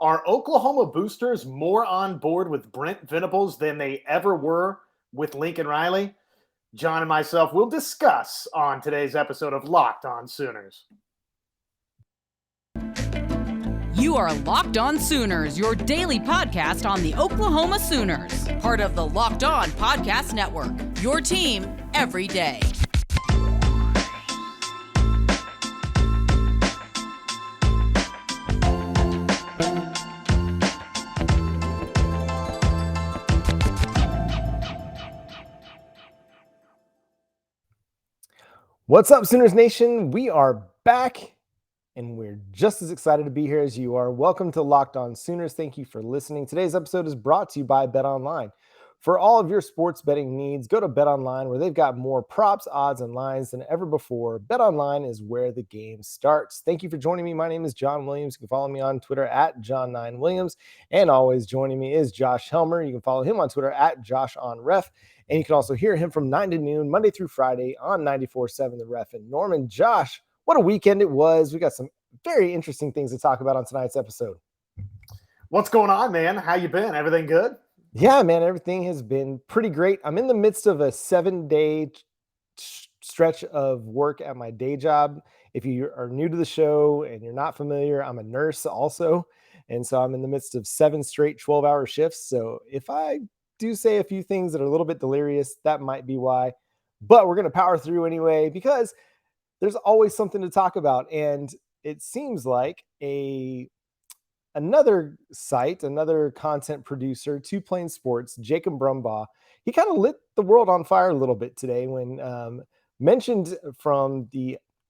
Are Oklahoma boosters more on board with Brent Venables than they ever were with Lincoln Riley? John and myself will discuss on today's episode of Locked On Sooners. You are Locked On Sooners, your daily podcast on the Oklahoma Sooners, part of the Locked On Podcast Network, your team every day. What's up, Sooners Nation? We are back, and we're just as excited to be here as you are. Welcome to Locked On Sooners. Thank you for listening. Today's episode is brought to you by BetOnline. For all of your sports betting needs, go to BetOnline, where they've got more props, odds, and lines than ever before. BetOnline is where the game starts. Thank you for joining me. My name is John Williams. You can follow me on Twitter at John9Williams. And always joining me is Josh Helmer. You can follow him on Twitter at JoshOnRef. And you can also hear him from 9 to noon, Monday through Friday on 94.7 The Ref in Norman. Josh, what a weekend it was. We got some very interesting things to talk about on tonight's episode. What's going on, man? How you been? Everything good? Yeah, man, everything has been pretty great. I'm in the midst of a 7-day stretch of work at my day job. If you are new to the show and you're not familiar, I'm a nurse also. And so I'm in the midst of 7 straight 12-hour shifts. So if I do say a few things that are a little bit delirious, that might be why. But we're going to power through anyway, because there's always something to talk about. And it seems like another site, another content producer, Two Plain Sports, Jacob Brumbaugh, he kind of lit the world on fire a little bit today when mentioned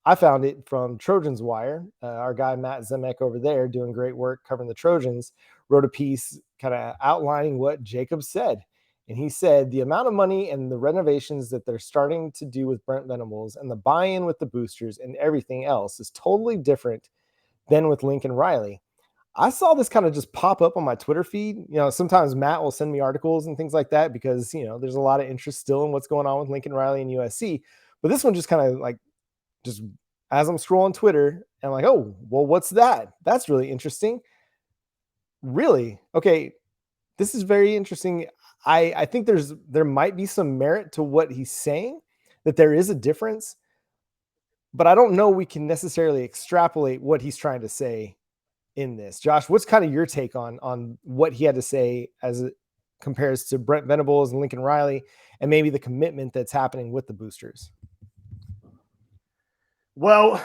I found it from Trojans Wire. Our guy Matt Zemek over there doing great work covering the Trojans wrote a piece kind of outlining what Jacob said. And he said the amount of money and the renovations that they're starting to do with Brent Venables and the buy-in with the boosters and everything else is totally different than with Lincoln Riley. I saw this kind of just pop up on my Twitter feed. You know, sometimes Matt will send me articles and things like that because, you know, there's a lot of interest still in what's going on with Lincoln Riley and USC. But this one just kind of like, just as I'm scrolling Twitter, I'm like, oh, well, what's that? That's really interesting. Really? Okay. This is very interesting. I think there might be some merit to what he's saying, that there is a difference, but I don't know we can necessarily extrapolate what he's trying to say in this. Josh, what's kind of your take on what he had to say as it compares to Brent Venables and Lincoln Riley and maybe the commitment that's happening with the boosters? Well,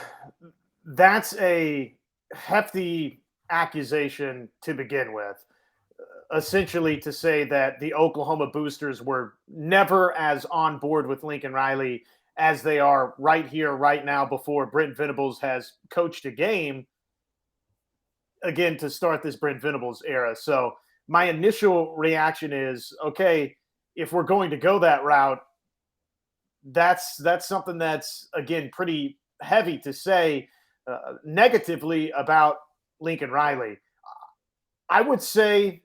that's a hefty accusation to begin with. Essentially to say that the Oklahoma boosters were never as on board with Lincoln Riley as they are right here, right now, before Brent Venables has coached a game, again, to start this Brent Venables era. So my initial reaction is, okay, if we're going to go that route, that's something that's, again, pretty heavy to say negatively about Lincoln Riley. I would say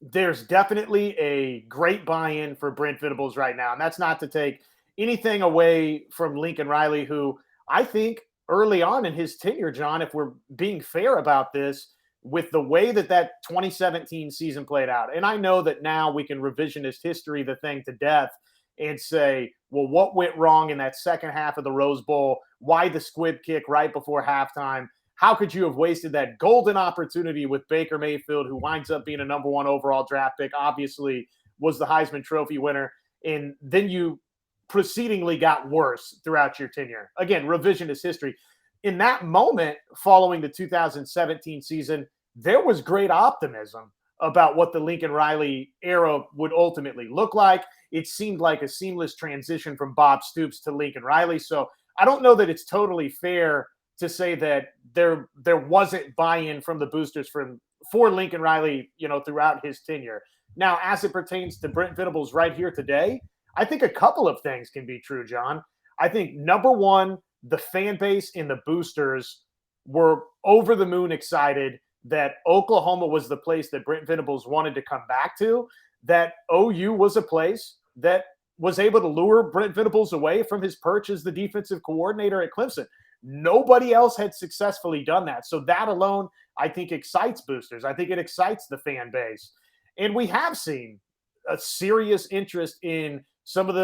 there's definitely a great buy-in for Brent Venables right now. And that's not to take anything away from Lincoln Riley, who I think early on in his tenure, John, if we're being fair about this, with the way that 2017 season played out. And I know that now we can revisionist history the thing to death and say, well, what went wrong in that second half of the Rose Bowl? Why the squib kick right before halftime? How could you have wasted that golden opportunity with Baker Mayfield, who winds up being a number 1 overall draft pick, obviously was the Heisman Trophy winner, and then you proceedingly got worse throughout your tenure? Again, revisionist history. In that moment, following the 2017 season, there was great optimism about what the Lincoln Riley era would ultimately look like. It seemed like a seamless transition from Bob Stoops to Lincoln Riley. So I don't know that it's totally fair to say that there wasn't buy-in from the boosters for Lincoln Riley, you know, throughout his tenure. Now, as it pertains to Brent Venables right here today, I think a couple of things can be true, John. I think, number one, the fan base and the boosters were over the moon excited that Oklahoma was the place that Brent Venables wanted to come back to, that OU was a place that was able to lure Brent Venables away from his perch as the defensive coordinator at Clemson. Nobody else had successfully done that. So that alone, I think, excites boosters. I think it excites the fan base. And we have seen a serious interest in some of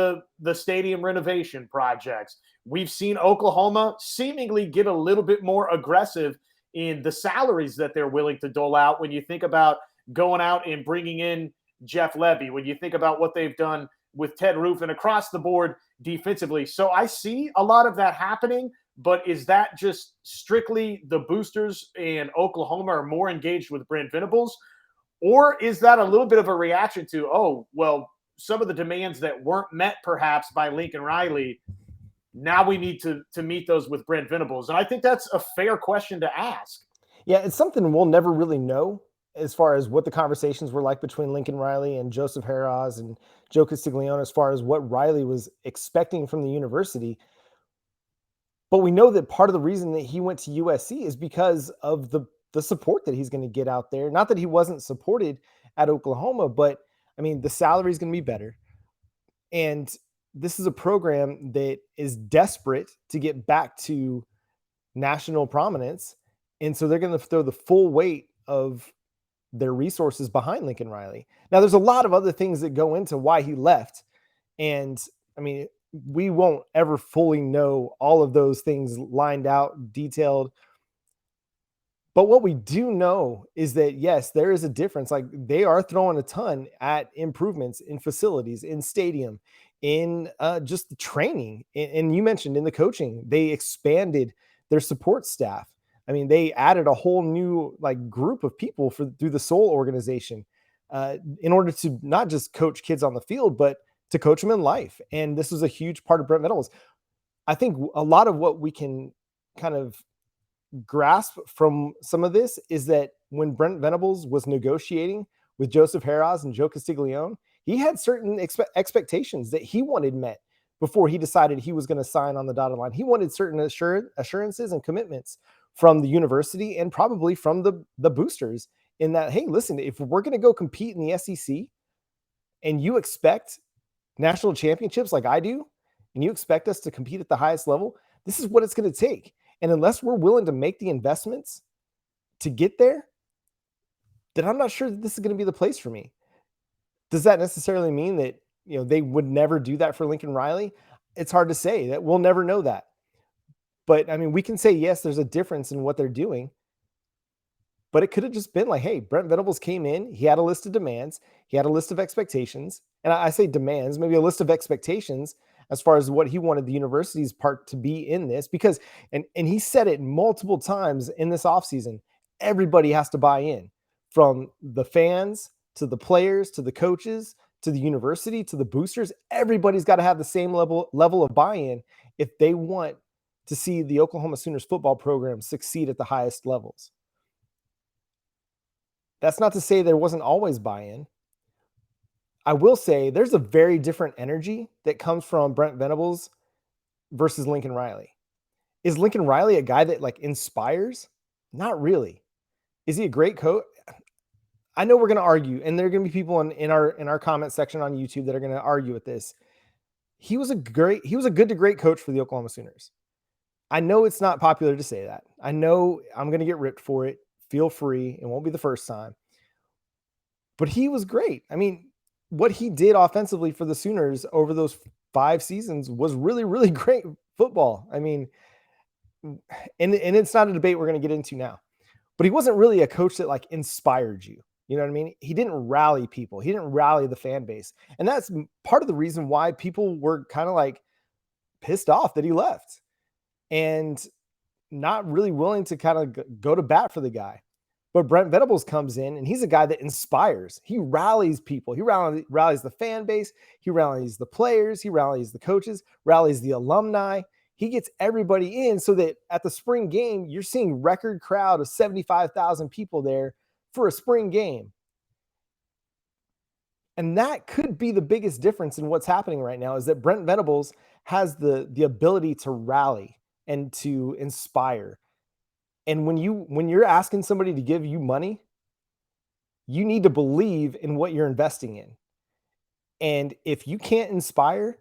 the stadium renovation projects. We've seen Oklahoma seemingly get a little bit more aggressive in the salaries that they're willing to dole out. When you think about going out and bringing in Jeff Levy, when you think about what they've done with Ted Roof and across the board defensively. So I see a lot of that happening, but is that just strictly the boosters and Oklahoma are more engaged with Brent Venables? Or is that a little bit of a reaction to, oh, well, some of the demands that weren't met perhaps by Lincoln Riley, now we need to meet those with Brent Venables? And I think that's a fair question to ask. Yeah, it's something we'll never really know as far as what the conversations were like between Lincoln Riley and Joseph Harroz and Joe Castiglione as far as what Riley was expecting from the university. But we know that part of the reason that he went to USC is because of the support that he's going to get out there. Not that he wasn't supported at Oklahoma, but I mean, the salary is going to be better. And this is a program that is desperate to get back to national prominence. And so they're going to throw the full weight of their resources behind Lincoln Riley. Now, there's a lot of other things that go into why he left. And I mean, we won't ever fully know all of those things lined out, detailed. But what we do know is that, yes, there is a difference. Like, they are throwing a ton at improvements in facilities, in stadium, in just the training. And you mentioned in the coaching, they expanded their support staff. I mean, they added a whole new group of people through the Soul organization in order to not just coach kids on the field, but to coach them in life. And this was a huge part of Brent Venables. I think a lot of what we can kind of grasp from some of this is that when Brent Venables was negotiating with Joseph Harroz and Joe Castiglione, he had certain expectations that he wanted met before he decided he was going to sign on the dotted line. He wanted certain assurances and commitments from the university and probably from the boosters in that, hey, listen, if we're going to go compete in the SEC and you expect national championships like I do, and you expect us to compete at the highest level, this is what it's going to take. And unless we're willing to make the investments to get there, then I'm not sure that this is going to be the place for me. Does that necessarily mean that, they would never do that for Lincoln Riley? It's hard to say. That we'll never know that. But I mean, we can say, yes, there's a difference in what they're doing, but it could have just been like, hey, Brent Venables came in, he had a list of demands, he had a list of expectations. And I say demands, maybe a list of expectations as far as what he wanted the university's part to be in this, because, and he said it multiple times in this offseason, everybody has to buy in, from the fans to the players, to the coaches, to the university, to the boosters. Everybody's got to have the same level of buy-in if they want to see the Oklahoma Sooners football program succeed at the highest levels. That's not to say there wasn't always buy-in. I will say there's a very different energy that comes from Brent Venables versus Lincoln Riley. Is Lincoln Riley a guy that inspires? Not really. Is he a great coach? I know we're going to argue, and there are going to be people in our comment section on YouTube that are going to argue with this. He was a good to great coach for the Oklahoma Sooners. I know it's not popular to say that. I know I'm going to get ripped for it. Feel free. It won't be the first time. But he was great. I mean, what he did offensively for the Sooners over those 5 seasons was really, really great football. I mean, and it's not a debate we're going to get into now. But he wasn't really a coach that inspired you. You know what I mean? He didn't rally people. He didn't rally the fan base. And that's part of the reason why people were kind of pissed off that he left and not really willing to kind of go to bat for the guy. But Brent Venables comes in, and he's a guy that inspires. He rallies people. He rallies the fan base. He rallies the players. He rallies the coaches, rallies the alumni. He gets everybody in so that at the spring game, you're seeing record crowd of 75,000 people there for a spring game. And that could be the biggest difference in what's happening right now, is that Brent Venables has the ability to rally and to inspire. And when you're asking somebody to give you money, you need to believe in what you're investing in. And if you can't inspire,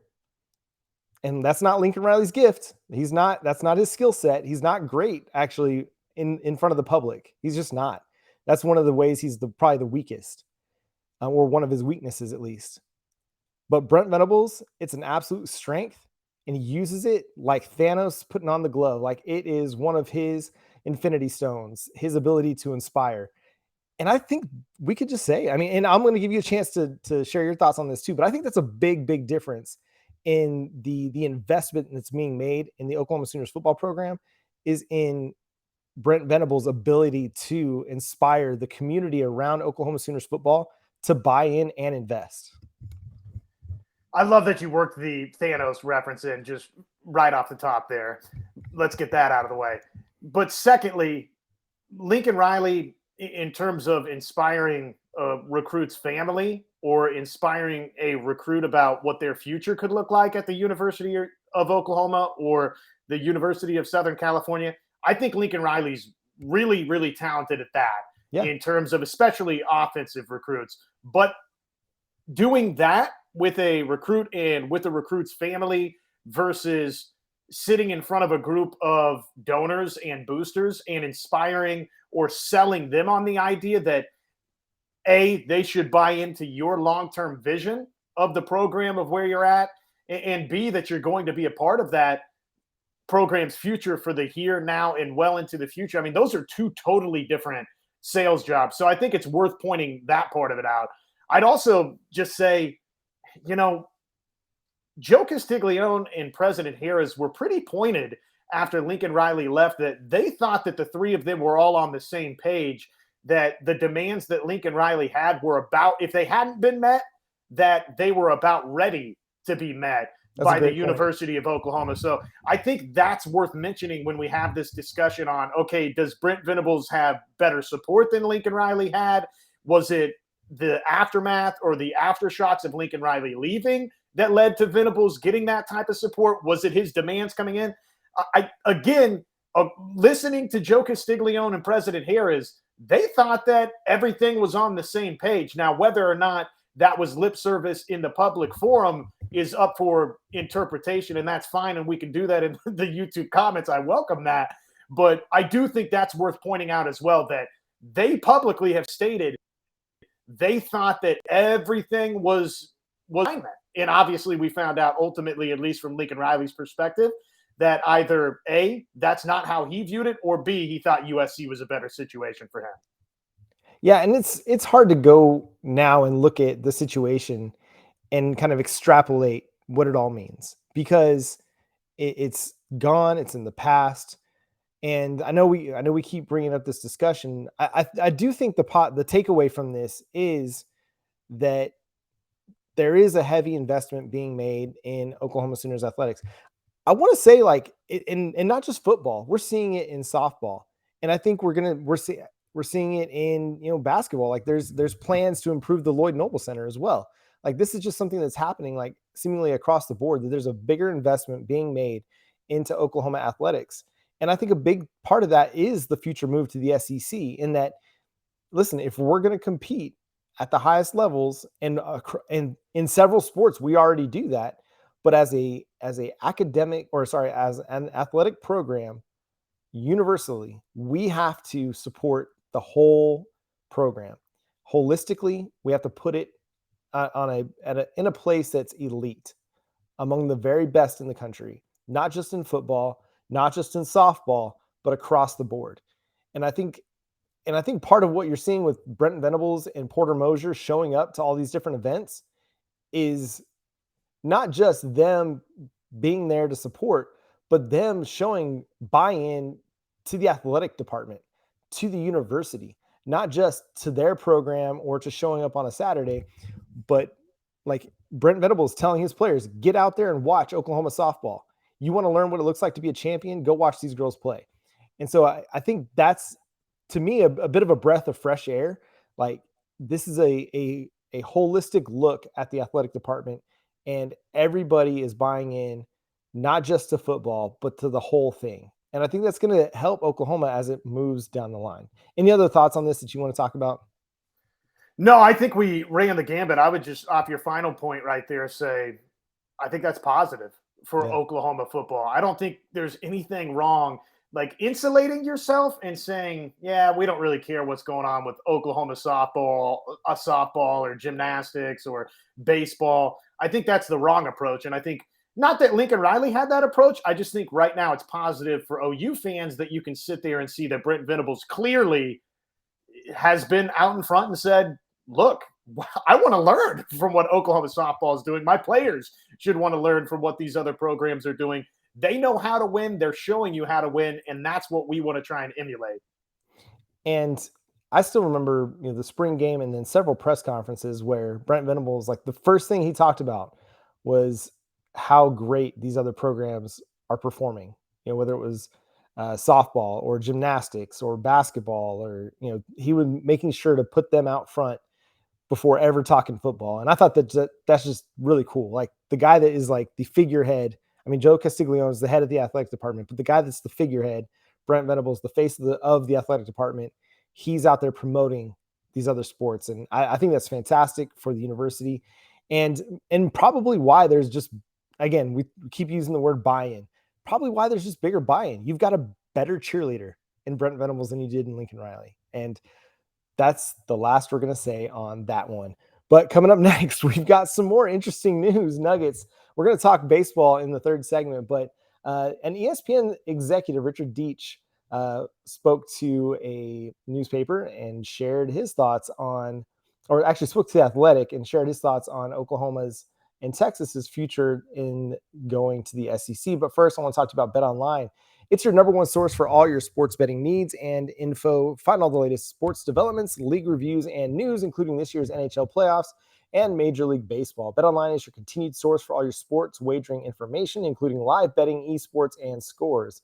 And that's not Lincoln Riley's gift. That's not his skill set. He's not great actually in front of the public. He's just not. That's one of the ways he's probably the weakest, or one of his weaknesses at least. But Brent Venables, it's an absolute strength, and he uses it like Thanos putting on the glove. Like it is one of his infinity stones, his ability to inspire. And I think we could just say, I mean, and I'm going to give you a chance to share your thoughts on this too, but I think that's a big, big difference in the investment that's being made in the Oklahoma Sooners football program is in Brent Venables' ability to inspire the community around Oklahoma Sooners football to buy in and invest. I love that you worked the Thanos reference in just right off the top there. Let's get that out of the way. But secondly, Lincoln Riley, in terms of inspiring a recruit's family or inspiring a recruit about what their future could look like at the University of Oklahoma or the University of Southern California, I think Lincoln Riley's really, really talented at that in terms of especially offensive recruits. But doing that with a recruit and with a recruit's family versus sitting in front of a group of donors and boosters and inspiring or selling them on the idea that A, they should buy into your long-term vision of the program of where you're at, and B, that you're going to be a part of that program's future for the here, now, and well into the future. I mean, those are two totally different sales jobs. So I think it's worth pointing that part of it out. I'd also just say, you know, Joe Castiglione and President Harris were pretty pointed after Lincoln Riley left that they thought that the three of them were all on the same page, that the demands that Lincoln Riley had were about, if they hadn't been met, that they were about ready to be met by the University of Oklahoma. So I think that's worth mentioning when we have this discussion on, okay, does Brent Venables have better support than Lincoln Riley had? Was it the aftermath or the aftershocks of Lincoln Riley leaving that led to Venables getting that type of support? Was it his demands coming in? Listening to Joe Castiglione and President Harris, they thought that everything was on the same page. Now, whether or not that was lip service in the public forum is up for interpretation, and that's fine, and we can do that in the YouTube comments. I welcome that. But I do think that's worth pointing out as well, that they publicly have stated they thought that everything was alignment. And obviously we found out ultimately, at least from Lincoln Riley's perspective, that either A, that's not how he viewed it, or B, he thought USC was a better situation for him. Yeah, and it's hard to go now and look at the situation and kind of extrapolate what it all means, because it's gone, it's in the past. And I know we keep bringing up this discussion. I do think the takeaway from this is that there is a heavy investment being made in Oklahoma Sooners athletics. I want to say, like, in not just football, we're seeing it in softball, and I think we're seeing it in basketball. Like there's plans to improve the Lloyd Noble Center as well. Like this is just something that's happening like seemingly across the board, that there's a bigger investment being made into Oklahoma athletics. And I think a big part of that is the future move to the SEC, in that, listen, if we're going to compete at the highest levels and in several sports, we already do that. But as an athletic program, universally, we have to support the whole program holistically. We have to put it in a place that's elite, among the very best in the country, not just in football, not just in softball, but across the board. And I think part of what you're seeing with Brent Venables and Porter Moser showing up to all these different events is not just them being there to support, but them showing buy-in to the athletic department, to the university, not just to their program or to showing up on a Saturday, but like Brent Venables telling his players, get out there and watch Oklahoma softball. You want to learn what it looks like to be a champion? Go watch these girls play. And so I think that's, to me, a bit of a breath of fresh air. Like this is a holistic look at the athletic department, and everybody is buying in, not just to football, but to the whole thing. And I think that's going to help Oklahoma as it moves down the line. Any other thoughts on this that you want to talk about? No, I think we ran the gambit. I would just, off your final point right there, say, I think that's positive. for Oklahoma football. I don't think there's anything wrong like insulating yourself and saying, yeah, we don't really care what's going on with Oklahoma softball or gymnastics or baseball. I think that's the wrong approach. And I think not that Lincoln Riley had that approach. I just think right now it's positive for OU fans that you can sit there and see that Brent Venables clearly has been out in front and said, look, I want to learn from what Oklahoma softball is doing. My players should want to learn from what these other programs are doing. They know how to win. They're showing you how to win. And that's what we want to try and emulate. And I still remember, the spring game and then several press conferences where Brent Venables, like the first thing he talked about was how great these other programs are performing, whether it was softball or gymnastics or basketball, or, he was making sure to put them out front before ever talking football. And I thought that's just really cool. Like the guy that is like the figurehead. I mean, Joe Castiglione is the head of the athletic department, but the guy that's the figurehead, Brent Venables, the face of the athletic department, he's out there promoting these other sports. And I think that's fantastic for the university, and probably why there's just, again, we keep using the word buy-in, probably why there's just bigger buy-in. You've got a better cheerleader in Brent Venables than you did in Lincoln Riley. And that's the last we're going to say on that one. But coming up next, we've got some more interesting news nuggets. We're going to talk baseball in the third segment, but an ESPN executive, Richard Deitch, spoke to a newspaper and shared his thoughts on, or actually spoke to The Athletic and shared his thoughts on Oklahoma's and Texas's future in going to the SEC. But first, I want to talk to you about BetOnline. It's your number one source for all your sports betting needs and info. Find all the latest sports developments, league reviews, and news, including this year's NHL playoffs and Major League Baseball. BetOnline is your continued source for all your sports wagering information, including live betting, esports, and scores.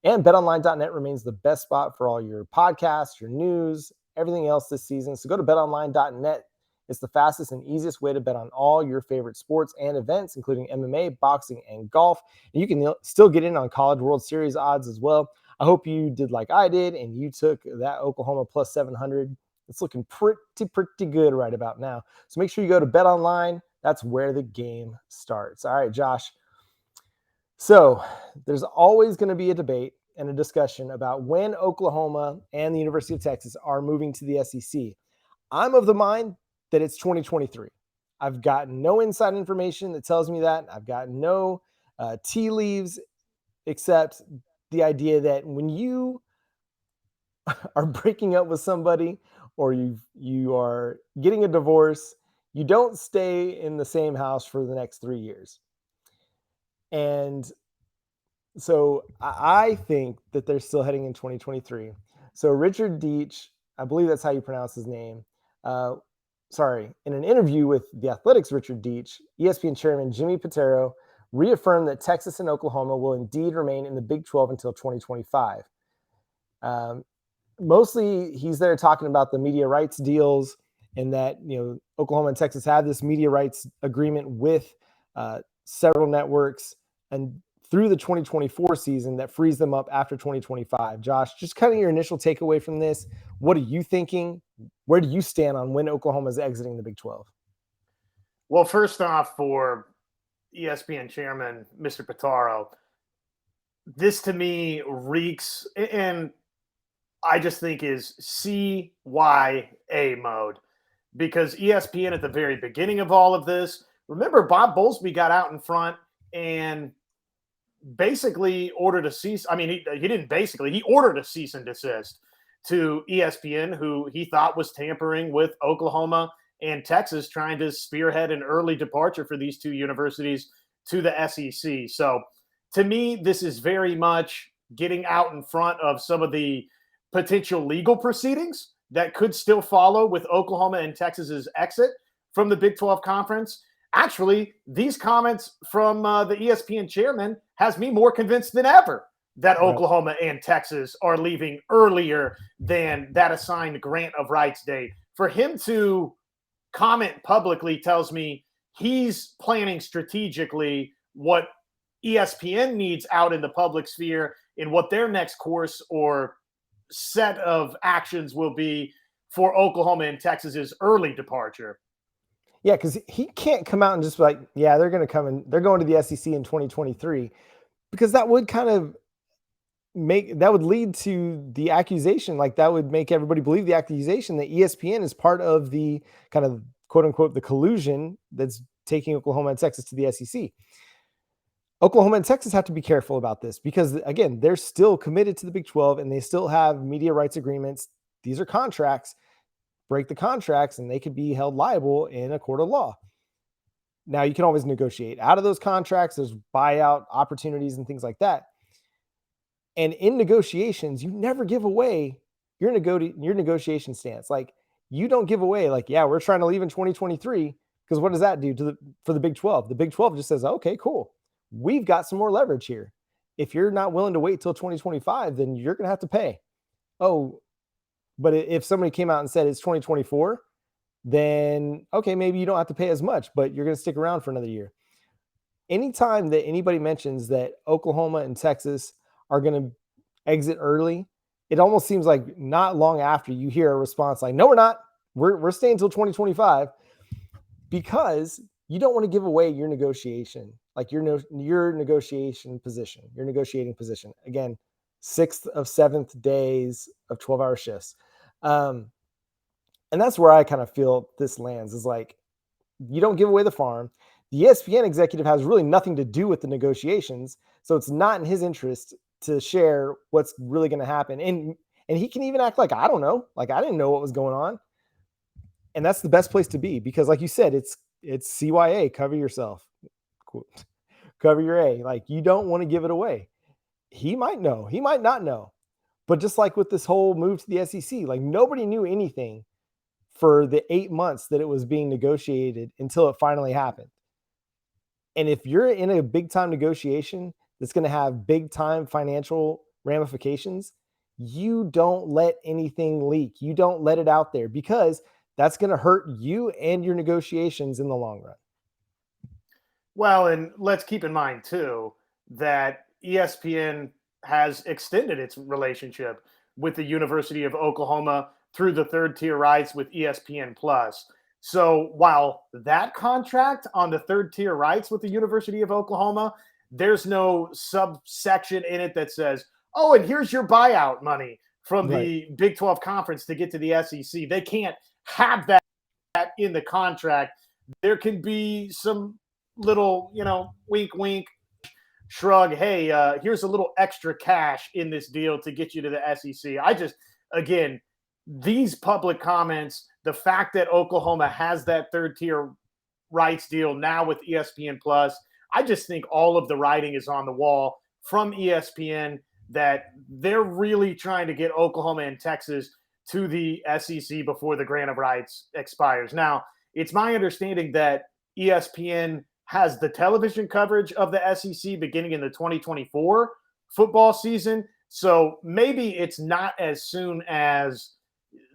And betonline.net remains the best spot for all your podcasts, your news, everything else this season. So go to betonline.net. It's the fastest and easiest way to bet on all your favorite sports and events, including MMA, boxing, and golf. And you can still get in on College World Series odds as well. I hope you did like I did, and you took that Oklahoma plus 700. It's looking pretty good right about now. So make sure you go to BetOnline. That's where the game starts. All right, Josh. So there's always going to be a debate and a discussion about when Oklahoma and the University of Texas are moving to the SEC. I'm of the mind that it's 2023. I've got no inside information that tells me that. I've got no tea leaves, except the idea that when you are breaking up with somebody or you are getting a divorce, you don't stay in the same house for the next 3 years. And so I think that they're still heading in 2023. So Richard Deitch, I believe that's how you pronounce his name, in an interview with The Athletic's Richard Deitch, ESPN Chairman Jimmy Pitaro reaffirmed that Texas and Oklahoma will indeed remain in the Big 12 until 2025. Mostly he's there talking about the media rights deals and that, Oklahoma and Texas have this media rights agreement with several networks and through the 2024 season that frees them up after 2025. Josh, just kind of your initial takeaway from this. What are you thinking? Where do you stand on when Oklahoma is exiting the Big 12? Well, first off, for ESPN Chairman, Mr. Pitaro, this to me reeks, and I just think is CYA mode, because ESPN at the very beginning of all of this, remember Bob Bowlesby got out in front and basically ordered a cease. I mean, he didn't basically, he ordered a cease and desist to ESPN, who he thought was tampering with Oklahoma and Texas, trying to spearhead an early departure for these two universities to the SEC. So to me, this is very much getting out in front of some of the potential legal proceedings that could still follow with Oklahoma and Texas's exit from the Big 12 conference. Actually, these comments from the ESPN chairman has me more convinced than ever that Oklahoma and Texas are leaving earlier than that assigned grant of rights date. For him to comment publicly tells me he's planning strategically what ESPN needs out in the public sphere and what their next course or set of actions will be for Oklahoma and Texas's early departure. Yeah, because he can't come out and just be like, yeah, they're going to come and they're going to the SEC in 2023, because that would kind of that would lead to the accusation. Like, that would make everybody believe the accusation that ESPN is part of the kind of quote unquote the collusion that's taking Oklahoma and Texas to the SEC. Oklahoma and Texas have to be careful about this because, again, they're still committed to the Big 12 and they still have media rights agreements. These are contracts. Break the contracts and they could be held liable in a court of law. Now, you can always negotiate out of those contracts. There's buyout opportunities and things like that. And in negotiations, you never give away your negotiation stance. Like, you don't give away, like, yeah, we're trying to leave in 2023, because what does that do for the Big 12? The Big 12 just says, okay, cool. We've got some more leverage here. If you're not willing to wait till 2025, then you're going to have to pay. Oh, but if somebody came out and said it's 2024, then okay, maybe you don't have to pay as much, but you're going to stick around for another year. Anytime that anybody mentions that Oklahoma and Texas are going to exit early, it almost seems like not long after you hear a response like, no, we're not. We're staying until 2025, because you don't want to give away your negotiation, like your negotiating position. Again, 6th of 7th days of 12-hour shifts. And that's where I kind of feel this lands, is like, you don't give away the farm. The ESPN executive has really nothing to do with the negotiations, so it's not in his interest to share what's really going to happen. And he can even act like, I don't know, like I didn't know what was going on. And that's the best place to be, because like you said, it's CYA, cover yourself. Cool. Cover your A. Like, you don't want to give it away. He might know, he might not know. But just like with this whole move to the SEC, like, nobody knew anything for the 8 months that it was being negotiated until it finally happened. And if you're in a big time negotiation that's going to have big time financial ramifications, you don't let anything leak. You don't let it out there, because that's going to hurt you and your negotiations in the long run. Well, and let's keep in mind, too, that ESPN has extended its relationship with the University of Oklahoma through the third tier rights with ESPN Plus. So while that contract on the third tier rights with the University of Oklahoma, there's no subsection in it that says, oh, and here's your buyout money from the Big 12 conference to get to the SEC. They can't have that in the contract. There can be some little, wink, wink, shrug. Hey, here's a little extra cash in this deal to get you to the SEC. Again, these public comments, the fact that Oklahoma has that third tier rights deal now with ESPN Plus, I just think all of the writing is on the wall from ESPN that they're really trying to get Oklahoma and Texas to the SEC before the grant of rights expires. Now, it's my understanding that ESPN has the television coverage of the SEC beginning in the 2024 football season. So maybe it's not as soon as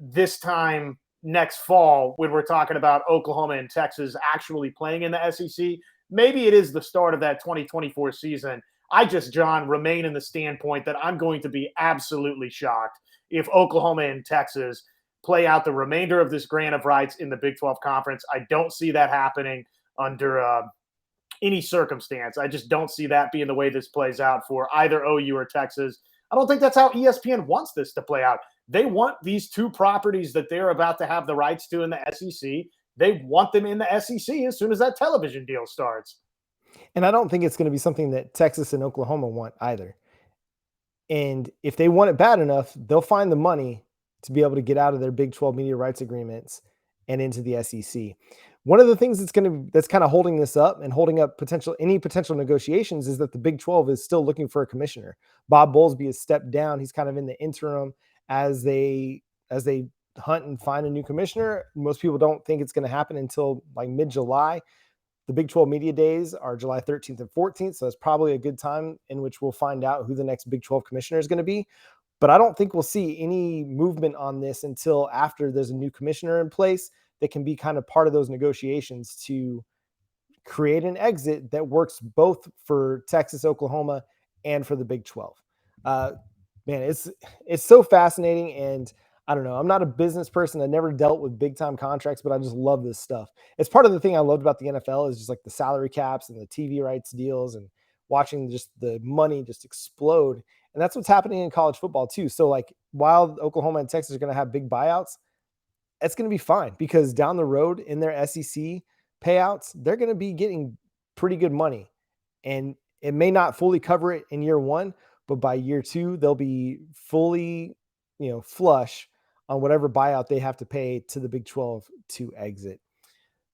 this time next fall when we're talking about Oklahoma and Texas actually playing in the SEC. Maybe it is the start of that 2024 season. John, remain in the standpoint that I'm going to be absolutely shocked if Oklahoma and Texas play out the remainder of this grant of rights in the Big 12 conference. I don't see that happening under any circumstance. I just don't see that being the way this plays out for either OU or Texas. I don't think that's how ESPN wants this to play out. They want these two properties that they're about to have the rights to in the SEC. They want them in the SEC as soon as that television deal starts. And I don't think it's going to be something that Texas and Oklahoma want either. And if they want it bad enough, they'll find the money to be able to get out of their Big 12 media rights agreements and into the SEC. One of the things that's kind of holding this up and holding up any potential negotiations is that the Big 12 is still looking for a commissioner. Bob Bowlesby has stepped down. He's kind of in the interim as they hunt and find a new commissioner. Most people don't think it's going to happen until like mid-July. The Big 12 media days are July 13th and 14th, so it's probably a good time in which we'll find out who the next Big 12 commissioner is going to be. But I don't think we'll see any movement on this until after there's a new commissioner in place that can be kind of part of those negotiations to create an exit that works both for Texas, Oklahoma, and for the Big 12. Man, it's so fascinating, and I don't know. I'm not a business person. I never dealt with big time contracts, but I just love this stuff. It's part of the thing I loved about the NFL is just like the salary caps and the TV rights deals and watching just the money just explode. And that's what's happening in college football too. So like while Oklahoma and Texas are going to have big buyouts, it's going to be fine because down the road in their SEC payouts, they're going to be getting pretty good money. And it may not fully cover it in year one, but by year two, they'll be fully, flush on whatever buyout they have to pay to the Big 12 to exit.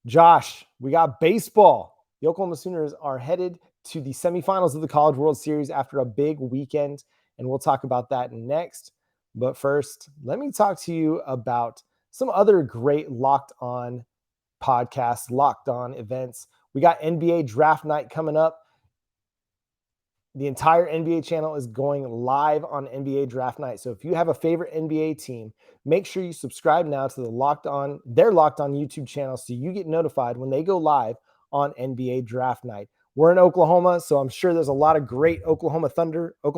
Josh, we got baseball. The Oklahoma Sooners are headed to the semifinals of the College World Series after a big weekend, and we'll talk about that next. But first, let me talk to you about some other great Locked On podcasts, Locked On events. We got NBA Draft Night coming up. The entire NBA channel is going live on NBA Draft Night. So if you have a favorite NBA team, make sure you subscribe now to their Locked On YouTube channel so you get notified when they go live on NBA Draft Night. We're in Oklahoma, so I'm sure there's a lot of great Oklahoma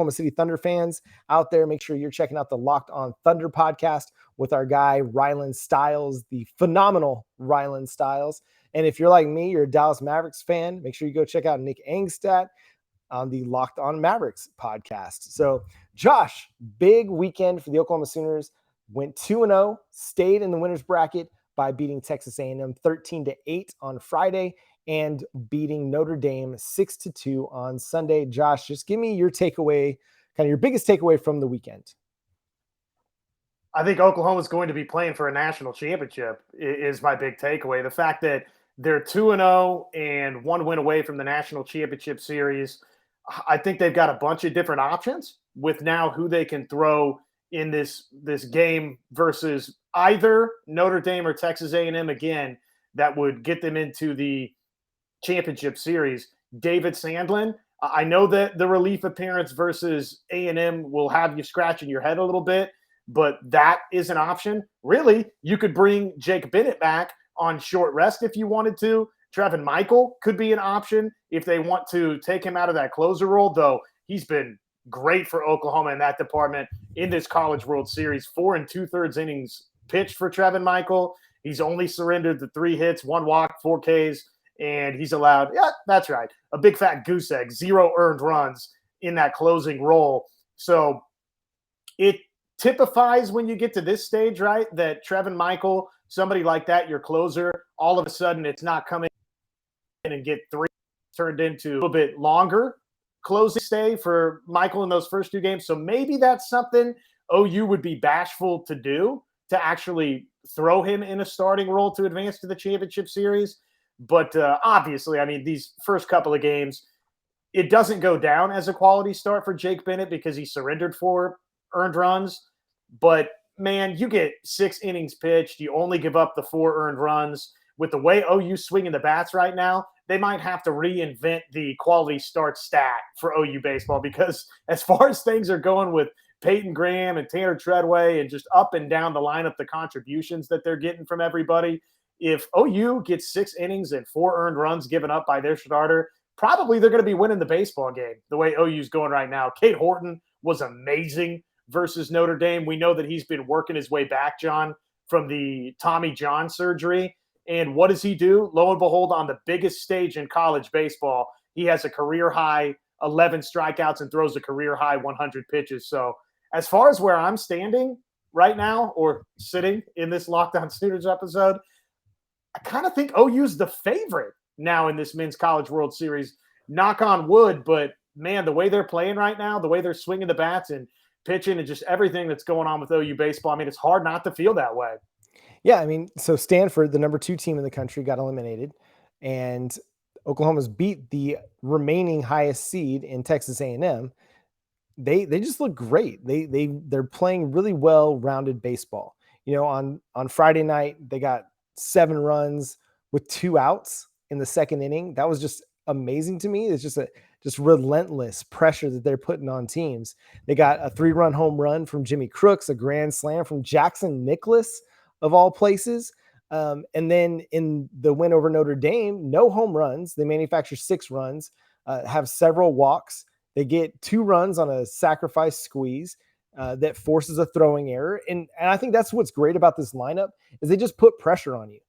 City Thunder fans out there. Make sure you're checking out the Locked On Thunder podcast with our guy, Rylan Stiles, the phenomenal Rylan Stiles. And if you're like me, you're a Dallas Mavericks fan, make sure you go check out Nick Angstadt on the Locked On Mavericks podcast. So, Josh, big weekend for the Oklahoma Sooners. Went 2-0, stayed in the winner's bracket by beating Texas A&M 13-8 on Friday and beating Notre Dame 6-2 on Sunday. Josh, just give me your takeaway, kind of your biggest takeaway from the weekend. I think Oklahoma's going to be playing for a national championship is my big takeaway. The fact that they're 2-0 and one win away from the national championship series. I think they've got a bunch of different options with now who they can throw in this game versus either Notre Dame or Texas A&M again that would get them into the championship series. David Sandlin, I know that the relief appearance versus A&M will have you scratching your head a little bit, but that is an option. Really, you could bring Jake Bennett back on short rest if you wanted to. Trevin Michael could be an option if they want to take him out of that closer role, though he's been great for Oklahoma in that department in this College World Series. 4 2/3 innings pitched for Trevin Michael. He's only surrendered the 3 hits, 1 walk, 4 Ks, and he's allowed, that's right, a big fat goose egg, 0 earned runs in that closing role. So it typifies when you get to this stage, right, that Trevin Michael, somebody like that, your closer, all of a sudden it's not coming in and get 3 turned into a little bit longer closing stay for Michael in those first 2 games. So maybe that's something OU would be bashful to do, to actually throw him in a starting role to advance to the championship series. But obviously, I mean, these first couple of games, it doesn't go down as a quality start for Jake Bennett because he surrendered 4 earned runs. But man, you get 6 innings pitched. You only give up the 4 earned runs. With the way OU swinging the bats right now, they might have to reinvent the quality start stat for OU baseball, because as far as things are going with Peyton Graham and Tanner Treadway and just up and down the lineup, the contributions that they're getting from everybody, if OU gets 6 innings and 4 earned runs given up by their starter, probably they're going to be winning the baseball game the way OU's going right now. Cade Horton was amazing versus Notre Dame. We know that he's been working his way back, John, from the Tommy John surgery. And what does he do? Lo and behold, on the biggest stage in college baseball, he has a career-high 11 strikeouts and throws a career-high 100 pitches. So as far as where I'm standing right now, or sitting in this Locked On Sooners episode, I kind of think OU's the favorite now in this Men's College World Series. Knock on wood, but, man, the way they're playing right now, the way they're swinging the bats and pitching and just everything that's going on with OU baseball, I mean, it's hard not to feel that way. Yeah, I mean, so Stanford, the number 2 team in the country, got eliminated, and Oklahoma's beat the remaining highest seed in Texas A&M. They just look great. They're playing really well-rounded baseball. You know, on Friday night, they got 7 runs with 2 outs in the second inning. That was just amazing to me. It's just relentless pressure that they're putting on teams. They got a 3-run home run from Jimmy Crooks, a grand slam from Jackson Nicholas, of all places. And then in the win over Notre Dame, no home runs. They manufacture 6 runs, have several walks. They get 2 runs on a sacrifice squeeze. that forces a throwing error. And I think that's what's great about this lineup is they just put pressure on you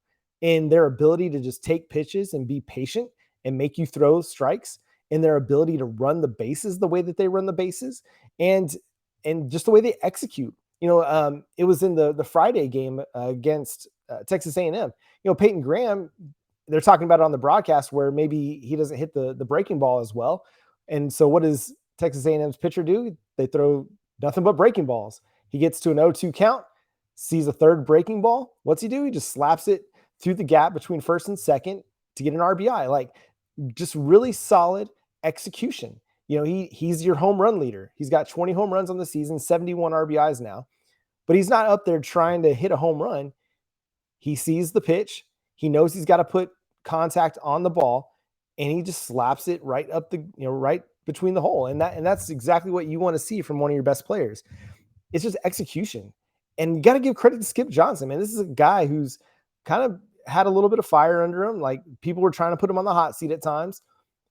in their ability to just take pitches and be patient and make you throw strikes, and their ability to run the bases the way that they run the bases, and just the way they execute. It was in the Friday game against Texas A&M. Peyton Graham, they're talking about it on the broadcast where maybe he doesn't hit the breaking ball as well. And so what does Texas A&M's pitcher do? They throw nothing but breaking balls. He gets to an 0-2 count, sees a third breaking ball. What's he do? He just slaps it through the gap between first and second to get an RBI. Like, just really solid execution. He's your home run leader. He's got 20 home runs on the season, 71 RBIs now, but he's not up there trying to hit a home run. He sees the pitch. He knows he's got to put contact on the ball, and he just slaps it right up right between the hole. And that's exactly what you want to see from one of your best players. It's just execution. And you got to give credit to Skip Johnson, man. This is a guy who's kind of had a little bit of fire under him. Like, people were trying to put him on the hot seat at times,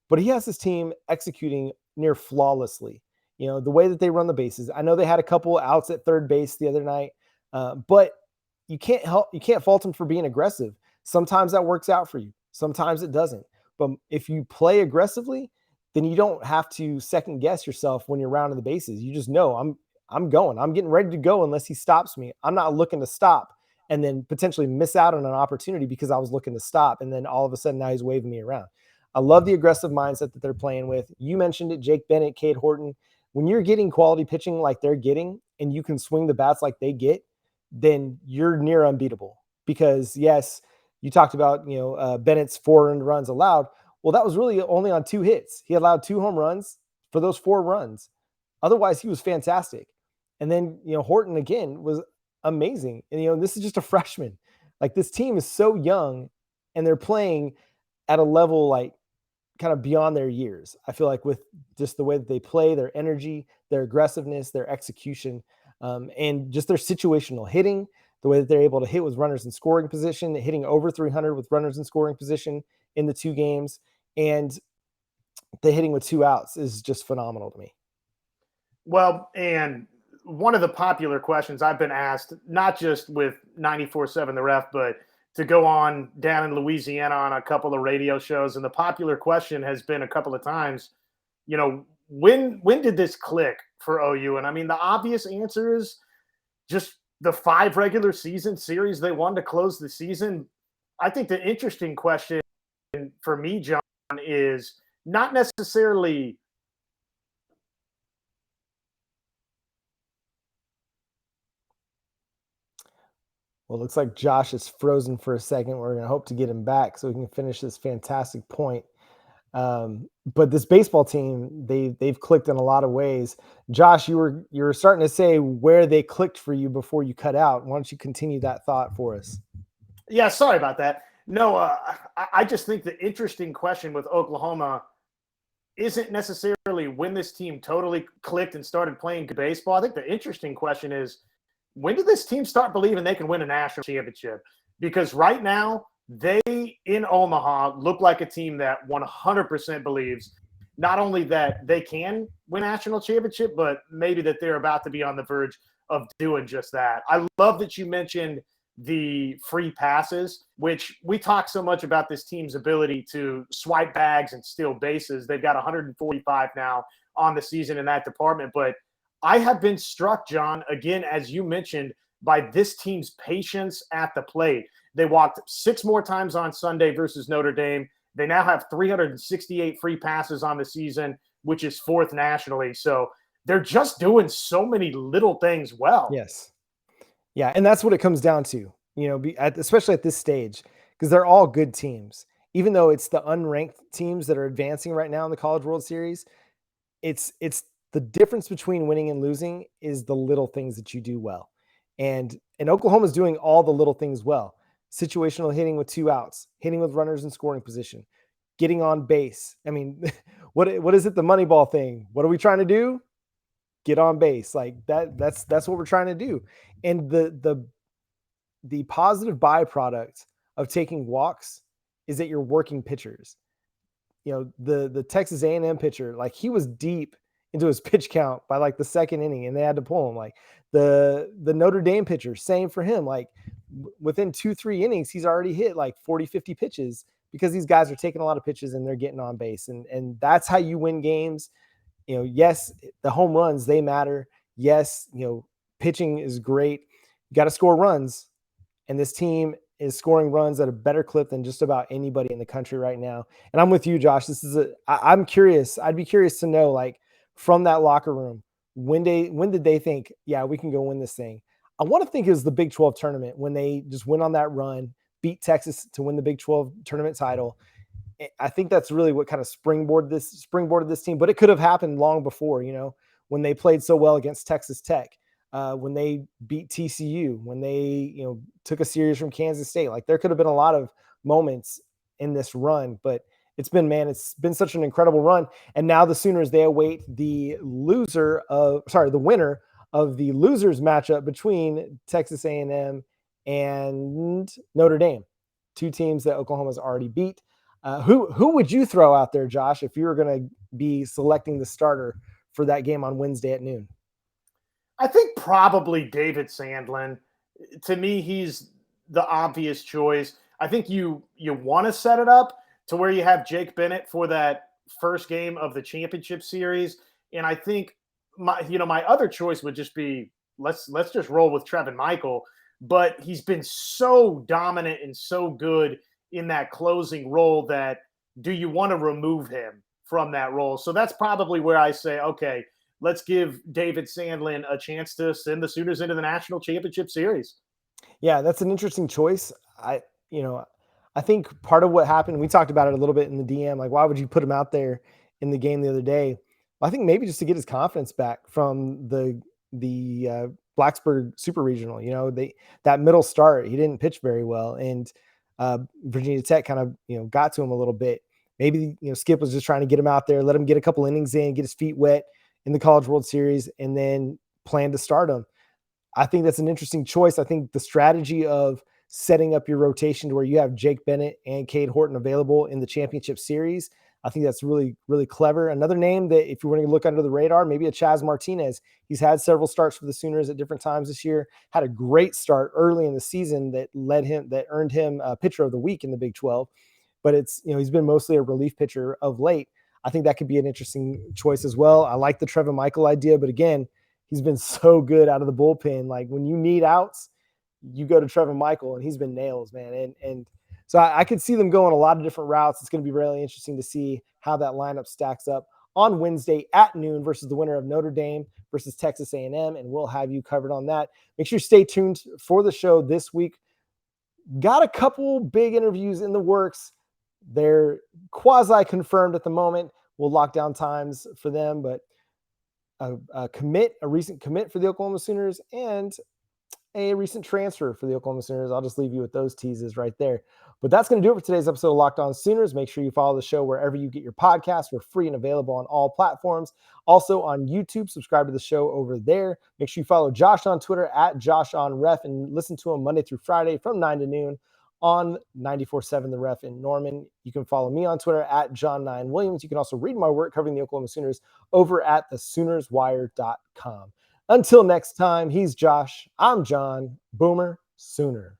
but he has his team executing near flawlessly. The way that they run the bases. I know they had a couple outs at third base the other night, but you can't fault them for being aggressive. Sometimes that works out for you. Sometimes it doesn't. But if you play aggressively, then you don't have to second guess yourself when you're rounding the bases. You just know I'm going. I'm getting ready to go unless he stops me. I'm not looking to stop and then potentially miss out on an opportunity because I was looking to stop. And then all of a sudden now he's waving me around. I love the aggressive mindset that they're playing with. You mentioned it, Jake Bennett, Cade Horton. When you're getting quality pitching like they're getting and you can swing the bats like they get, then you're near unbeatable. Because yes, you talked about, Bennett's 4 earned runs allowed. Well, that was really only on 2 hits. He allowed 2 home runs for those 4 runs. Otherwise, he was fantastic. And then, Horton again was amazing. And, this is just a freshman. Like, this team is so young and they're playing at a level like kind of beyond their years. I feel like with just the way that they play, their energy, their aggressiveness, their execution, and just their situational hitting, the way that they're able to hit with runners in scoring position, hitting over 300 with runners in scoring position in the 2 games, and the hitting with 2 outs is just phenomenal to me. Well, and one of the popular questions I've been asked, not just with 94.7 The Ref, but to go on down in Louisiana on a couple of radio shows. And the popular question has been a couple of times, when did this click for OU? And I mean, the obvious answer is just the 5 regular season series they won to close the season. I think the interesting question for me, John, is not necessarily Well, it looks like Josh is frozen for a second. We're going to hope to get him back so we can finish this fantastic point. But this baseball team, they've clicked in a lot of ways. Josh, you were starting to say where they clicked for you before you cut out. Why don't you continue that thought for us? Yeah, sorry about that. No, I just think the interesting question with Oklahoma isn't necessarily when this team totally clicked and started playing good baseball. I think the interesting question is, when did this team start believing they can win a national championship? Because right now, they in Omaha look like a team that 100% believes not only that they can win a national championship, but maybe that they're about to be on the verge of doing just that. I love that you mentioned the free passes, which we talk so much about this team's ability to swipe bags and steal bases. They've got 145 now on the season in that department. But I have been struck, John, again, as you mentioned, by this team's patience at the plate. They walked 6 more times on Sunday versus Notre Dame. They now have 368 free passes on the season, which is 4th nationally. So they're just doing so many little things well. Yes. Yeah, and that's what it comes down to, especially at this stage, because they're all good teams. Even though it's the unranked teams that are advancing right now in the College World Series, it's the difference between winning and losing is the little things that you do well. And Oklahoma's doing all the little things well. Situational hitting with 2 outs, hitting with runners in scoring position, getting on base. I mean, what is it, the Moneyball thing? What are we trying to do? Get on base. Like that's what we're trying to do. And the positive byproduct of taking walks is that you're working pitchers. The Texas A&M pitcher, like, he was deep into his pitch count by like the second inning, and they had to pull him. Like the Notre Dame pitcher, same for him. Like within 2-3 innings, he's already hit like 40-50 pitches because these guys are taking a lot of pitches and they're getting on base. And that's how you win games. Yes, the home runs, they matter. Yes, pitching is great. You got to score runs. And this team is scoring runs at a better clip than just about anybody in the country right now. And I'm with you, Josh. I'm curious. I'd be curious to know, like, from that locker room, when did they think, yeah, we can go win this thing? I want to think it was the Big 12 tournament when they just went on that run, beat Texas to win the Big 12 tournament title. I think that's really what kind of springboarded this team, but it could have happened long before, when they played so well against Texas Tech, when they beat TCU, when they, took a series from Kansas State. Like, there could have been a lot of moments in this run, but it's been such an incredible run. And now the Sooners, they await the winner of the losers matchup between Texas A&M and Notre Dame, two teams that Oklahoma's already beat. Who would you throw out there, Josh, if you were going to be selecting the starter for that game on Wednesday at noon? I think probably David Sandlin. To me, he's the obvious choice. I think you want to set it up to where you have Jake Bennett for that first game of the championship series. And I think my other choice would just be let's just roll with Trevin Michael. But he's been so dominant and so good in that closing role that do you want to remove him from that role? So that's probably where I say, okay, let's give David Sandlin a chance to send the Sooners into the national championship series. Yeah, that's an interesting choice. I think part of what happened, we talked about it a little bit in the DM, like, why would you put him out there in the game the other day? I think maybe just to get his confidence back from the Blacksburg Super Regional. That middle start, he didn't pitch very well, and Virginia Tech kind of got to him a little bit. Maybe Skip was just trying to get him out there, let him get a couple innings in, get his feet wet in the College World Series, and then plan to start him. I think that's an interesting choice. I think the strategy of setting up your rotation to where you have Jake Bennett and Cade Horton available in the championship series, I think that's really, really clever. Another name that, if you want to look under the radar, maybe a Chaz Martinez. He's had several starts for the Sooners at different times this year, had a great start early in the season that earned him pitcher of the week in the Big 12. But he's been mostly a relief pitcher of late. I think that could be an interesting choice as well. I like the Trevin Michael idea, but again, he's been so good out of the bullpen. Like, when you need outs, you go to Trevin Michael, and he's been nails, man. And so I could see them going a lot of different routes. It's going to be really interesting to see how that lineup stacks up on Wednesday at noon versus the winner of Notre Dame versus Texas A&M, and we'll have you covered on that. Make sure you stay tuned for the show this week. Got a couple big interviews in the works. They're quasi-confirmed at the moment. We'll lock down times for them, but a recent commit for the Oklahoma Sooners and a recent transfer for the Oklahoma Sooners. I'll just leave you with those teases right there. But that's going to do it for today's episode of Locked On Sooners. Make sure you follow the show wherever you get your podcasts. We're free and available on all platforms. Also on YouTube, subscribe to the show over there. Make sure you follow Josh on Twitter at JoshOnRef and listen to him Monday through Friday from 9 to noon on 94.7 The Ref in Norman. You can follow me on Twitter at John9Williams. You can also read my work covering the Oklahoma Sooners over at thesoonerswire.com. Until next time, he's Josh. I'm John. Boomer Sooner.